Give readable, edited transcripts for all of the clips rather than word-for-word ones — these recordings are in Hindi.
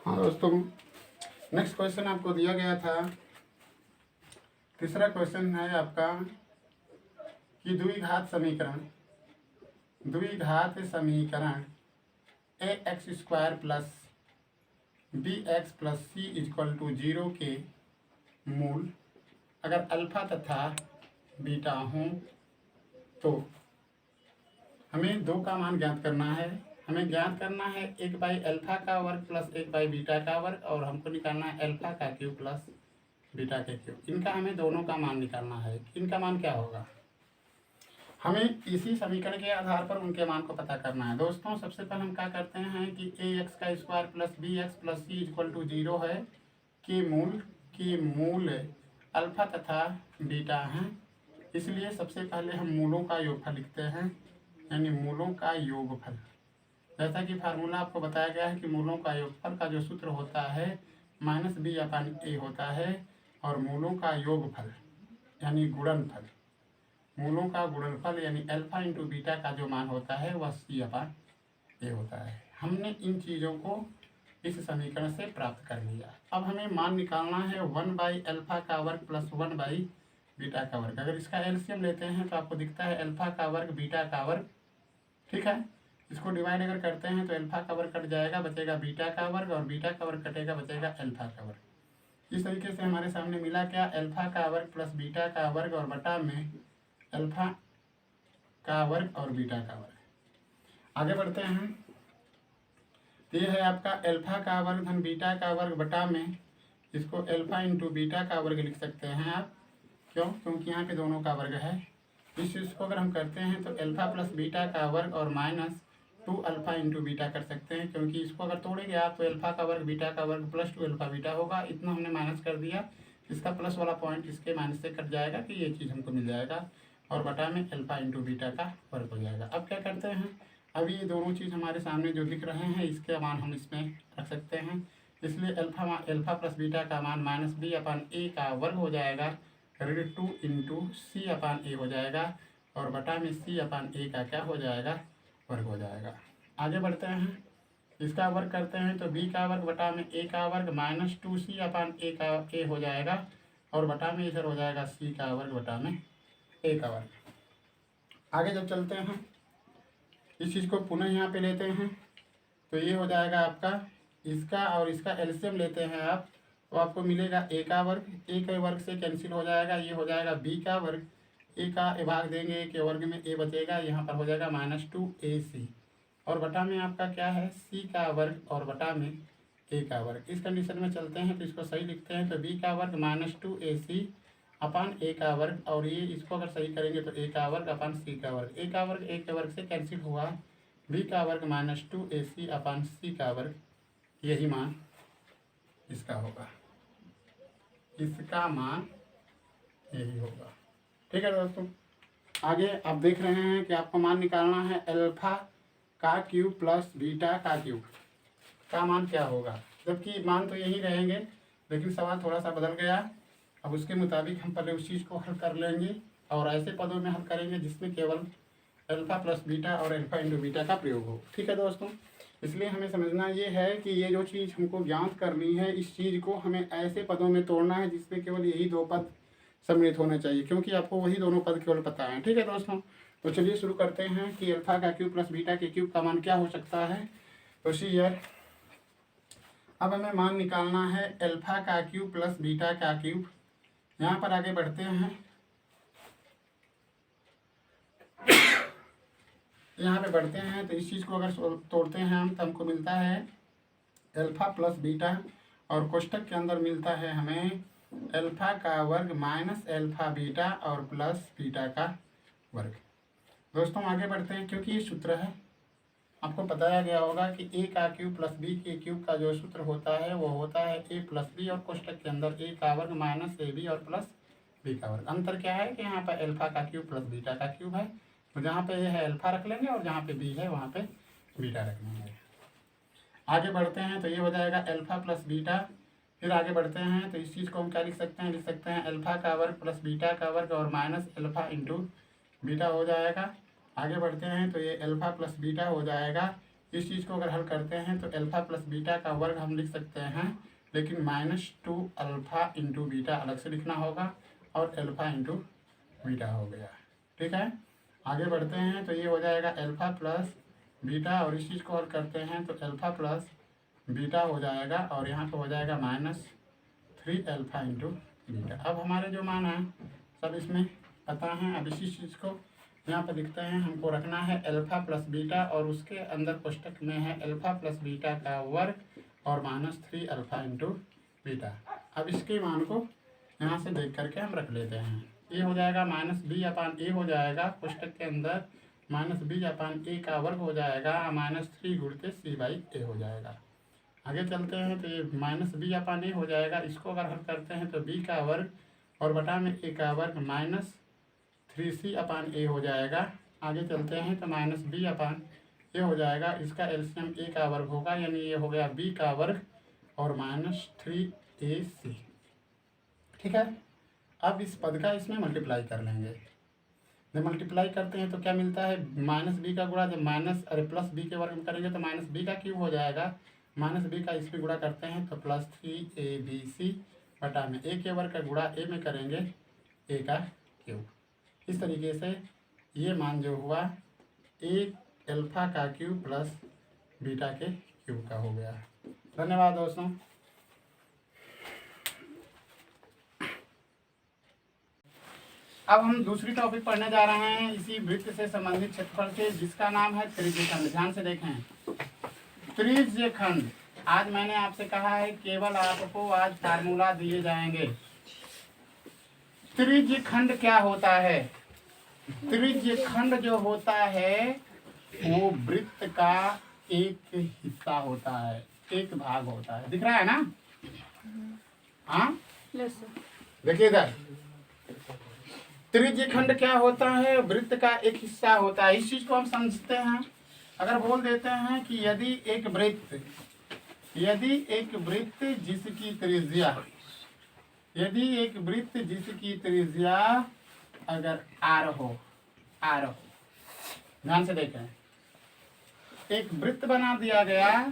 हाँ दोस्तों, नेक्स्ट क्वेश्चन आपको दिया गया था। तीसरा क्वेश्चन है आपका कि द्विघात समीकरण a x square plus b x plus c equal to 0 के मूल अगर अल्फा तथा बीटा हों तो हमें दो का मान ज्ञात करना है। हमें ज्ञात करना है 1/अल्फा का वर्ग प्लस 1/बीटा का वर्ग, और हमको निकालना है अल्फा का क्यूब प्लस बीटा के क्यूब। इनका हमें दोनों का मान निकालना है। इनका मान क्या होगा, हमें इसी समीकरण के आधार पर उनके मान को पता करना है। दोस्तों सबसे पहले हम क्या करते हैं कि ए एक्स का square plus b x plus c equal to 0 है कि मूल अल्फा तथा बीटा हैं, इसलिए सबसे पहले हम मूलों का योगफल लिखते हैं, यानी मूलों का योगफल। जैसा कि फार्मूला आपको बताया गया है कि मूलों का योगफल का जो सूत्र होता है -b/a होता है, और मूलों का योगफल यानी गुणनफल, मूलों का गुणनफल यानी अल्फा इंटू बीटा का जो मान होता है वह c/a होता है। हमने इन चीज़ों को इस समीकरण से प्राप्त कर लिया। अब हमें मान निकालना है 1/अल्फा का वर्ग प्लस 1/बीटा का वर्ग। अगर इसका एलसीएम लेते हैं तो आपको दिखता है अल्फा का वर्ग बीटा का वर्ग, ठीक है। इसको डिवाइड अगर करते हैं तो अल्फा का वर्ग कट जाएगा, बचेगा बीटा का वर्ग, और बीटा का वर्ग कटेगा, बचेगा अल्फा का वर्ग। इस तरीके से हमारे सामने मिला क्या, अल्फा का वर्ग प्लस बीटा का वर्ग और बटा में अल्फा का वर्ग और बीटा का वर्ग। आगे बढ़ते हैं तो ये है आपका अल्फा का वर्ग धन बीटा का वर्ग बटा में, इसको अल्फा इंटू बीटा का वर्ग लिख सकते हैं आप। क्यों, क्योंकि यहाँ पे दोनों का वर्ग है। इस चीज़ को अगर हम करते हैं तो अल्फा प्लस बीटा का वर्ग और -2 अल्फा इंटू बीटा कर सकते हैं, क्योंकि इसको अगर तोड़ेंगे आप तो अल्फा का वर्ग बीटा का वर्ग प्लस 2 अल्फा बीटा होगा। इतना हमने माइनस कर दिया, इसका प्लस वाला पॉइंट इसके माइनस से कट जाएगा कि ये चीज़ हमको मिल जाएगा, और बटा में अल्फा इंटू बीटा का वर्ग हो जाएगा। अब क्या करते हैं, अभी ये दोनों चीज़ हमारे सामने जो दिख रहे हैं इसके मान हम इसमें रख सकते हैं, इसलिए अल्फा प्लस बीटा का मान -b/a का वर्ग हो जाएगा, ऋण 2 इंटू c/a हो जाएगा, और बटा में c/a का क्या हो जाएगा, वर्ग हो जाएगा। आगे बढ़ते हैं, इसका वर्ग करते हैं तो b का वर्ग बटा में a का वर्ग -2c/a का a हो जाएगा, और बटा में इधर हो जाएगा c का वर्ग बटा में a का वर्ग। आगे जब चलते हैं इस चीज़ को पुनः यहाँ पे लेते हैं तो ये हो जाएगा आपका, इसका और इसका एलसीएम लेते हैं आप तो आपको मिलेगा a का वर्ग, a के वर्ग से कैंसिल हो जाएगा, ये हो जाएगा b का वर्ग, a का भाग देंगे a के वर्ग में, a बचेगा, यहाँ पर हो जाएगा -2ac, और बटा में आपका क्या है c का वर्ग और बटा में a का वर्ग। इस कंडीशन में चलते हैं तो इसको सही लिखते हैं तो b का वर्ग -2ac अपान a का वर्ग, और ये इसको अगर सही करेंगे तो a का वर्ग अपान c का वर्ग, a का वर्ग a के वर्ग से कैंसिल हुआ, b का वर्ग -2ac अपान c का वर्ग, यही मान इसका होगा, इसका मान यही होगा। ठीक है दोस्तों, आगे आप देख रहे हैं कि आपको मान निकालना है अल्फा का क्यूब प्लस बीटा का क्यूब का मान क्या होगा, जबकि मान तो यही रहेंगे लेकिन सवाल थोड़ा सा बदल गया। अब उसके मुताबिक हम पहले उस चीज़ को हल कर लेंगे और ऐसे पदों में हल करेंगे जिसमें केवल अल्फा प्लस बीटा और अल्फा इंटू बीटा का प्रयोग हो। ठीक है दोस्तों, इसलिए हमें समझना ये है कि ये जो चीज़ हमको ज्ञात करनी है, इस चीज़ को हमें ऐसे पदों में तोड़ना है जिसमें केवल यही दो पद सम्मिलित होने चाहिए, क्योंकि आपको वही दोनों पद केवल पता है। ठीक है दोस्तों, तो चलिए शुरू करते हैं कि अल्फा का क्यूब प्लस बीटा के क्यूब का मान क्या हो सकता है। तो सी यार, अब हमें मान निकालना है अल्फा का क्यूब प्लस बीटा का क्यूब। यहाँ पर आगे बढ़ते हैं, यहाँ पे बढ़ते हैं तो इस चीज़ को अगर तोड़ते हैं हम तो हमको मिलता है अल्फा प्लस बीटा, और कोष्टक के अंदर मिलता है हमें अल्फा का वर्ग माइनस अल्फा बीटा और प्लस बीटा का वर्ग। दोस्तों आगे बढ़ते हैं, क्योंकि ये सूत्र है, आपको बताया गया होगा कि a का क्यूब प्लस b के क्यूब का जो सूत्र होता है वो होता है a प्लस b, और कोष्टक के अंदर a का वर्ग माइनस ab और प्लस b का वर्ग। अंतर क्या है कि यहाँ पर अल्फा का क्यूब प्लस बीटा का क्यूब है, तो जहाँ पे a है अल्फा रख लेंगे और जहाँ पे b है वहाँ पे बीटा रख लेंगे। आगे बढ़ते हैं तो ये हो जाएगा अल्फा प्लस बीटा। फिर आगे बढ़ते हैं तो इस चीज़ को हम क्या लिख सकते हैं, लिख सकते हैं अल्फा का वर्ग प्लस बीटा का वर्ग और माइनस अल्फा इंटू बीटा हो जाएगा। आगे बढ़ते हैं तो ये अल्फा प्लस बीटा हो जाएगा इस चीज़ को अगर हल करते हैं तो अल्फा प्लस बीटा का वर्ग हम लिख सकते हैं, लेकिन -2 अल्फा इंटू बीटा अलग से लिखना होगा और अल्फा इंटू बीटा हो गया। ठीक है, आगे बढ़ते हैं तो ये हो जाएगा अल्फा प्लस बीटा, और इस चीज़ को हल करते हैं तो अल्फा प्लस बीटा हो जाएगा और यहाँ पे हो जाएगा -3 अल्फा इंटू बीटा। अब हमारे जो मान है सब इसमें पता है। अब इसी चीज़ को यहाँ पर लिखते हैं, हमको रखना है अल्फा प्लस बीटा और उसके अंदर कोष्टक में है अल्फा प्लस बीटा का वर्ग और -3 अल्फा इंटू बीटा। अब इसके मान को यहाँ से देख करके हम रख लेते हैं। ये हो जाएगा -b/a हो जाएगा, कोष्टक के अंदर -b/a का वर्ग हो जाएगा, -3 गुणित c/a हो जाएगा। आगे चलते हैं तो ये -b/a हो जाएगा, इसको अगर हल करते हैं तो b का वर्ग और बटा में a का वर्ग -3c/a हो जाएगा। आगे चलते हैं तो -b/a हो जाएगा, इसका एलसीएम a का वर्ग होगा, यानी ये हो गया b का वर्ग और -3ac। ठीक है, अब इस पद का इसमें मल्टीप्लाई कर लेंगे। जब मल्टीप्लाई करते हैं तो क्या मिलता है, -b का गुणा जब प्लस b के वर्ग में करेंगे तो -b का क्यूब हो जाएगा, -b का इस पर गुणा करते हैं तो +3abc बटा में a के वर्ग का गुणा a में करेंगे a का क्यूब। इस तरीके से ये मान जो हुआ a अल्फा का क्यूब प्लस बीटा के क्यूब का हो गया। धन्यवाद दोस्तों। अब हम दूसरी टॉपिक पढ़ने जा रहे हैं इसी वृत्त से संबंधित क्षेत्रफल के, जिसका नाम है त्रिज्यखंड। ध्यान से देखें, त्रिज्यखंड। आज मैंने आपसे कहा है केवल आपको आज फार्मूला दिए जाएंगे। त्रिज्यखंड क्या होता है? त्रिज्यखंड जो होता है वो वृत्त का एक हिस्सा होता है, एक भाग होता है। दिख रहा है ना? हाँ, देखिए इधर, त्रिज्यखंड क्या होता है? वृत्त का एक हिस्सा होता है। इस चीज को हम समझते हैं। अगर बोल देते हैं कि यदि एक वृत्त जिसकी त्रिज्या अगर r हो, ध्यान से देखें, एक वृत्त बना दिया गया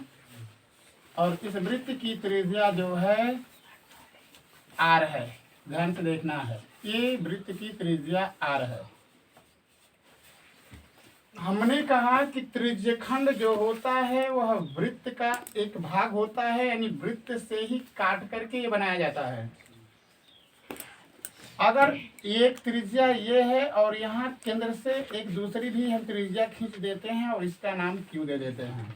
और इस वृत्त की त्रिज्या जो है r है। ध्यान से देखना है, ये वृत्त की त्रिज्या r है। हमने कहा कि त्रिज्यखंड जो होता है वह वृत्त का एक भाग होता है, यानी वृत्त से ही काट करके ये बनाया जाता है। अगर एक त्रिज्या ये है और यहाँ केंद्र से एक दूसरी भी हम त्रिज्या खींच देते हैं और इसका नाम Q दे देते हैं,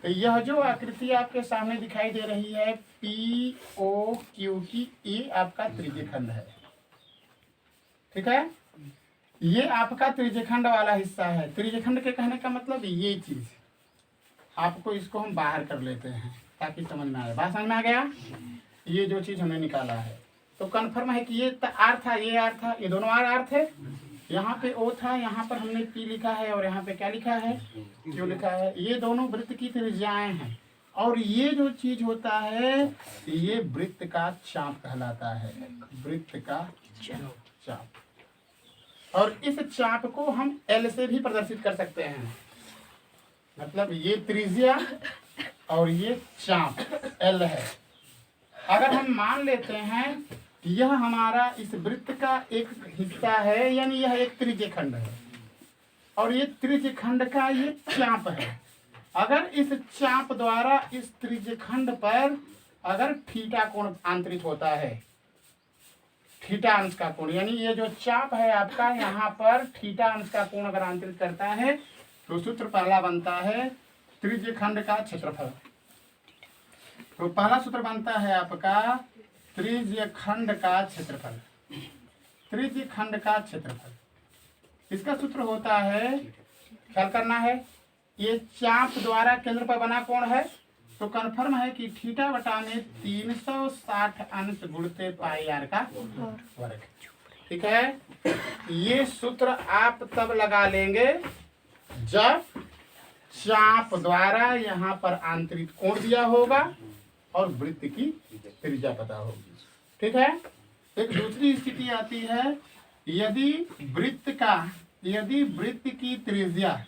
तो यह जो आकृति आपके सामने दिखाई दे रही है POQ की, ये आपका त्रिज्यखंड है। ठीक है, ये आपका त्रिज्यखंड वाला हिस्सा है। त्रिज्यखंड के कहने का मतलब ये चीज, आपको इसको हम बाहर कर लेते हैं ताकि समझ में आए। बात समझ में आ गया? ये जो चीज हमने निकाला है तो कंफर्म है कि ये आर था, ये आर था, ये दोनों आर थे। यहाँ पे ओ था, यहाँ पर हमने पी लिखा है और यहाँ पे क्या लिखा है, क्यू लिखा है। ये दोनों वृत्त की त्रिज्याएं हैं और ये जो चीज होता है ये वृत्त का चाप कहलाता है, वृत्त का चाप। और इस चाप को हम एल से भी प्रदर्शित कर सकते हैं, मतलब ये त्रिज्या और ये चाप एल है। अगर हम मान लेते हैं यह हमारा इस वृत्त का एक हिस्सा है, यानी यह एक त्रिज्यखंड है और ये त्रिज्यखंड का ये चाप है। अगर इस चाप द्वारा इस त्रिज्यखंड पर अगर थीटा कोण आंतरित होता है, थीटा अंश का कोण, यानी ये जो चाप है आपका यहाँ पर थीटा अंश का कोण अगर आंतरित करता है तो सूत्र पहला बनता है त्रिज्यखंड का क्षेत्रफल। तो पहला सूत्र बनता है आपका त्रिज्यखंड का क्षेत्रफल। त्रिज्यखंड का क्षेत्रफल, इसका सूत्र होता है, ख्याल करना है, ये चाप द्वारा केंद्र पर बना कोण है तो कन्फर्म है कि थीटा बटा में 360 अंश गुणते पाई आर का वर्ग। ठीक है, ये सूत्र आप तब लगा लेंगे जब चाप द्वारा यहाँ पर आंतरिक कोण दिया होगा और वृत्त की त्रिज्या पता होगी। ठीक है, एक दूसरी स्थिति आती है, यदि वृत्त की त्रिज्या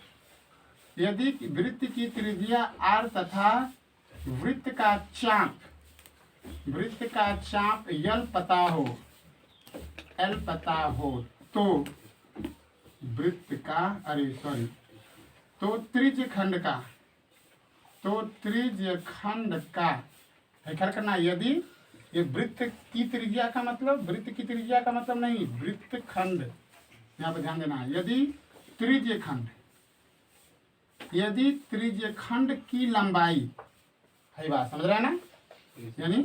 यदि वृत्त की त्रिज्या r तथा वृत्त का चाप l पता हो तो वृत्त का तो त्रिज्य खंड का ख्याल करना। यदि ये वृत्त की त्रिज्या का मतलब नहीं, वृत्त खंड, यहाँ पे ध्यान देना है। यदि त्रिज्य खंड की लंबाई है, बात समझ रहे हैं ना, यानी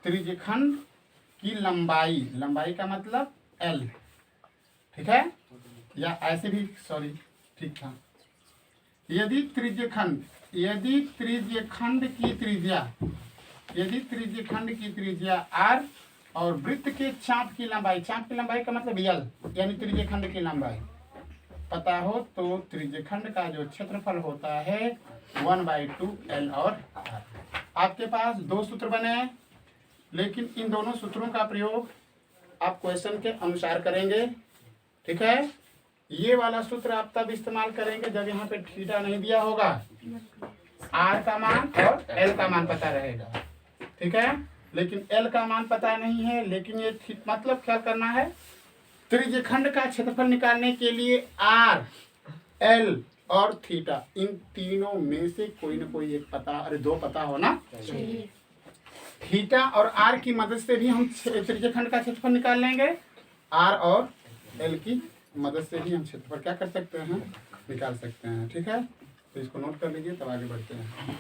त्रिज्य खंड की लंबाई का मतलब L, ठीक है, या ऐसे भी ठीक था। यदि त्रिज्य खंड की त्रिज्या R और वृत्त के चाप की लंबाई का मतलब L, यानी त्रिज्य खंड की लंबाई पता हो तो त्रिज्य खंड का जो क्षेत्रफल होता है 1/2 L और R। आपके पास दो सूत्र बने हैं, लेकिन इन दोनों सूत्रों का प्रयोग आप क्वेश्चन के अनुसार करेंगे, ठीक है। ये वाला सूत्र आप तब इस्तेमाल करेंगे जब यहाँ पे थीटा नहीं दिया होगा, R का मान और L का मान पता रहेगा, ठीक है। लेकिन L का मान पता नहीं है, लेकिन ये मतलब ख्याल करना है, त्रिज्य खंड का क्षेत्रफल निकालने के लिए R, L और थीटा, इन तीनों में से कोई ना कोई एक पता, दो पता होना चाहिए। थीटा और R की मदद से भी हम त्रिज्य खंड का क्षेत्रफल निकाल लेंगे, R और L की मदद से भी हम क्षेत्रफल क्या कर सकते हैं, निकाल सकते हैं, ठीक है। तो इसको नोट कर लीजिए, तब आगे बढ़ते हैं।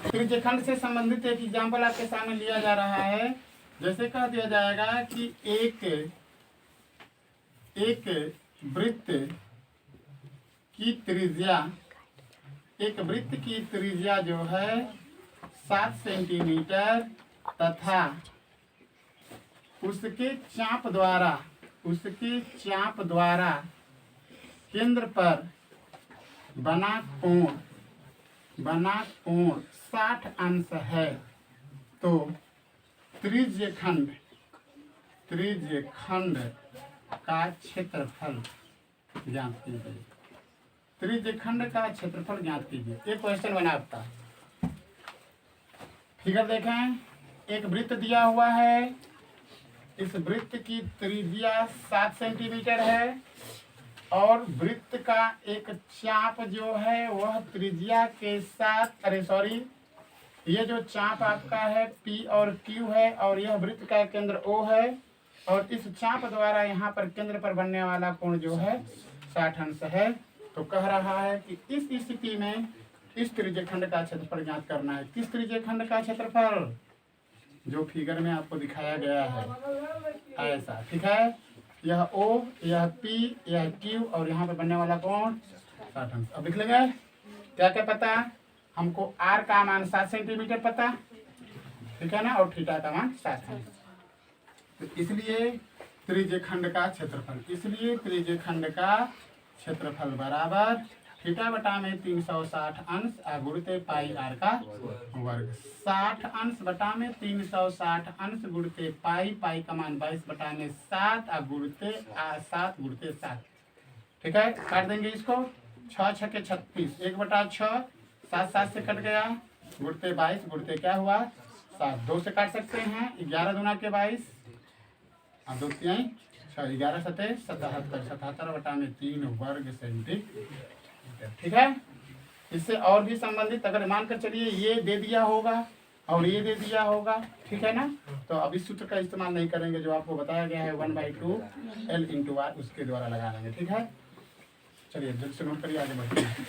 त्रिज्य खंड से संबंधित एक एग्जाम्पल आपके सामने लिया जा रहा है। जैसे कह दिया जाएगा कि एक वृत्त की त्रिज्या जो है 7 सेंटीमीटर तथा उसके चाप द्वारा केंद्र पर बना कोण 60 अंश है, तो त्रिज्य खंड का क्षेत्रफल ज्ञात कीजिए। त्रिज्य खंड का क्षेत्रफल ज्ञात कीजिए। एक क्वेश्चन बना आपका, फिगर देखें, एक वृत्त दिया हुआ है, इस वृत्त की त्रिज्या 7 सेंटीमीटर है और वृत्त का एक चाप जो है वह त्रिज्या के साथ, ये जो चाप आपका है P और Q है और यह वृत्त का केंद्र O है, और इस चाप द्वारा यहाँ पर केंद्र पर बनने वाला कोण जो है 60 अंश है। तो कह रहा है कि इस स्थिति में इस त्रिज्य खंड का क्षेत्रफल ज्ञात करना है। किस त्रिज्य खंड का क्षेत्रफल? जो फिगर में आपको दिखाया गया है ऐसा, ठीक है। यह O, यह P, यह Q और यहाँ पर बनने वाला कोण 60 अंश। अब लिख लेंगे क्या क्या पता हमको, R का मान 7 सेंटीमीटर पता, ठीक है ना, और थीटा का मान 60 अंश। तो इसलिए त्रिज्य खंड का क्षेत्रफल बराबर थीटा बटा में 360 अंश गुणित पाई R का वर्ग। 60 अंश बटा में 360 अंश गुणित पाई का मान 22 बटा में 7 गुणित 7, ठीक है। काट देंगे इसको, 6 छके 36, 1/6, 7 से कट गया, गुणित 22 गुणित क्या हुआ 7, 2 से काट सकते हैं, 11 दूना के 22, 2 3 6, 11 7 77, 77 बटा में 3 वर्ग सेंटीमीटर, ठीक है। इससे और भी संबंधित अगर मानकर चलिए ये दे दिया होगा और ये दे दिया होगा, ठीक है ना, तो अब इस सूत्र का इस्तेमाल नहीं करेंगे, जो आपको बताया गया है 1/2 L × R उसके द्वारा लगा लेंगे, ठीक है। चलिए जल्द से नोट करिए, आगे बढ़ते हैं।